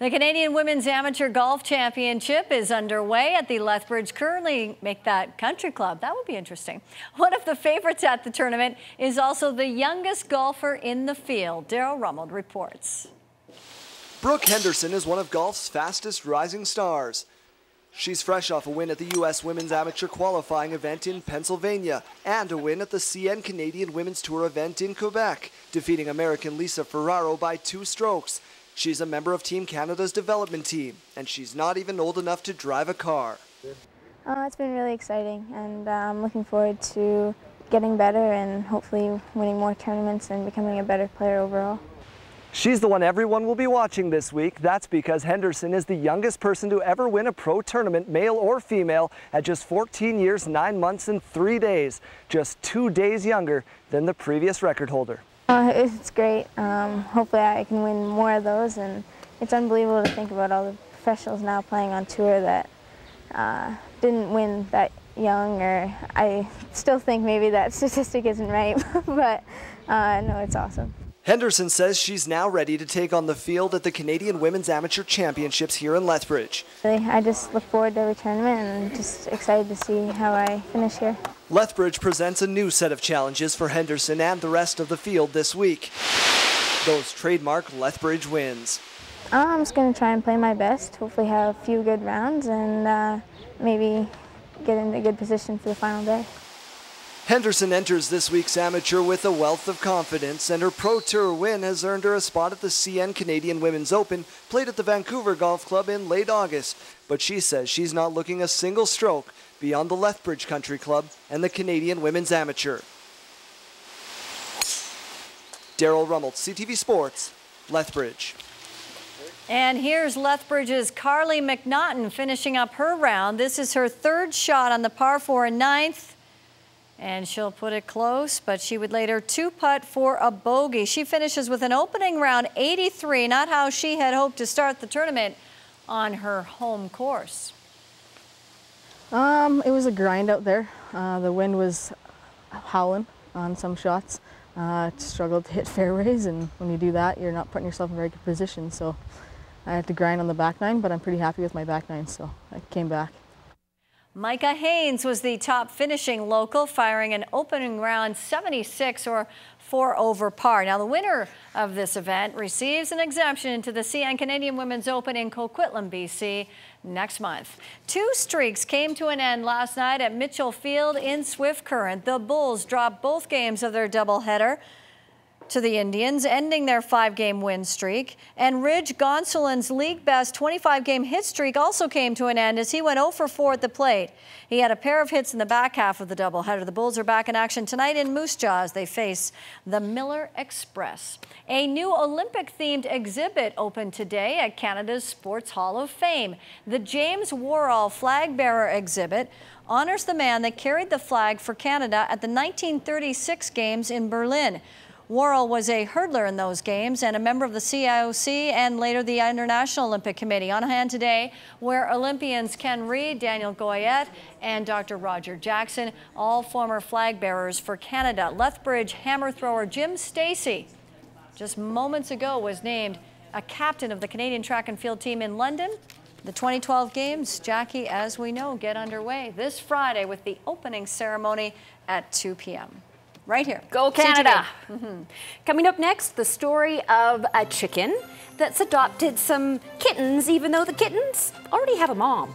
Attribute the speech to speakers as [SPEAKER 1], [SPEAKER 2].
[SPEAKER 1] The Canadian Women's Amateur Golf Championship is underway at the Lethbridge Curling Make That Country Club. That would be interesting. One of the favorites at the tournament is also the youngest golfer in the field. Daryl Rummel reports.
[SPEAKER 2] Brooke Henderson is one of golf's fastest rising stars. She's fresh off a win at the U.S. Women's Amateur Qualifying event in Pennsylvania and a win at the CN Canadian Women's Tour event in Quebec, defeating American Lisa Ferraro by 2 strokes. She's a member of Team Canada's development team, and she's not even old enough to drive a car.
[SPEAKER 3] It's been really exciting, and I'm looking forward to getting better and hopefully winning more tournaments and becoming a better player overall.
[SPEAKER 2] She's the one everyone will be watching this week. That's because Henderson is the youngest person to ever win a pro tournament, male or female, at just 14 years, 9 months, and 3 days. Just 2 days younger than the previous record holder.
[SPEAKER 3] It's great. Hopefully I can win more of those, and it's unbelievable to think about all the professionals now playing on tour that didn't win that young, or I still think maybe that statistic isn't right, but no, it's awesome.
[SPEAKER 2] Henderson says she's now ready to take on the field at the Canadian Women's Amateur Championships here in Lethbridge.
[SPEAKER 3] I just look forward to every tournament and just excited to see how I finish here.
[SPEAKER 2] Lethbridge presents a new set of challenges for Henderson and the rest of the field this week. Those trademark Lethbridge wins.
[SPEAKER 3] I'm just going to try and play my best, hopefully have a few good rounds, and maybe get in a good position for the final day.
[SPEAKER 2] Henderson enters this week's amateur with a wealth of confidence, and her Pro Tour win has earned her a spot at the CN Canadian Women's Open, played at the Vancouver Golf Club in late August. But she says she's not looking a single stroke beyond the Lethbridge Country Club and the Canadian Women's Amateur. Daryl Rummel, CTV Sports, Lethbridge.
[SPEAKER 1] And here's Lethbridge's Carly McNaughton finishing up her round. This is her 3rd shot on the par 4 and 9th. And she'll put it close, but she would later 2-putt for a bogey. She finishes with an opening round 83, not how she had hoped to start the tournament on her home course.
[SPEAKER 4] It was a grind out there. The wind was howling on some shots. Struggled to hit fairways, and when you do that, you're not putting yourself in a very good position. So I had to grind on the back nine, but I'm pretty happy with my back nine, so I came back.
[SPEAKER 1] Micah Haynes was the top finishing local, firing an opening round 76 or 4 over par. Now, the winner of this event receives an exemption into the CN Canadian Women's Open in Coquitlam, BC next month. 2 streaks came to an end last night at Mitchell Field in Swift Current. The Bulls dropped both games of their doubleheader to the Indians, ending their 5-game win streak. And Ridge Gonsolin's league-best 25-game hit streak also came to an end as he went 0 for 4 at the plate. He had a pair of hits in the back half of the doubleheader. The Bulls are back in action tonight in Moose Jaw as they face the Miller Express. A new Olympic-themed exhibit opened today at Canada's Sports Hall of Fame. The James Worrall Flag Bearer exhibit honors the man that carried the flag for Canada at the 1936 Games in Berlin. Worrall was a hurdler in those games and a member of the CIOC and later the International Olympic Committee. On hand today were Olympians Ken Reid, Daniel Goyette, and Dr. Roger Jackson, all former flag bearers for Canada. Lethbridge hammer thrower Jim Stacey just moments ago was named a captain of the Canadian track and field team in London. The 2012 Games, Jackie, as we know, get underway this Friday with the opening ceremony at 2 p.m. Right here.
[SPEAKER 5] Go Canada. Coming up next, the story of a chicken that's adopted some kittens, even though the kittens already have a mom.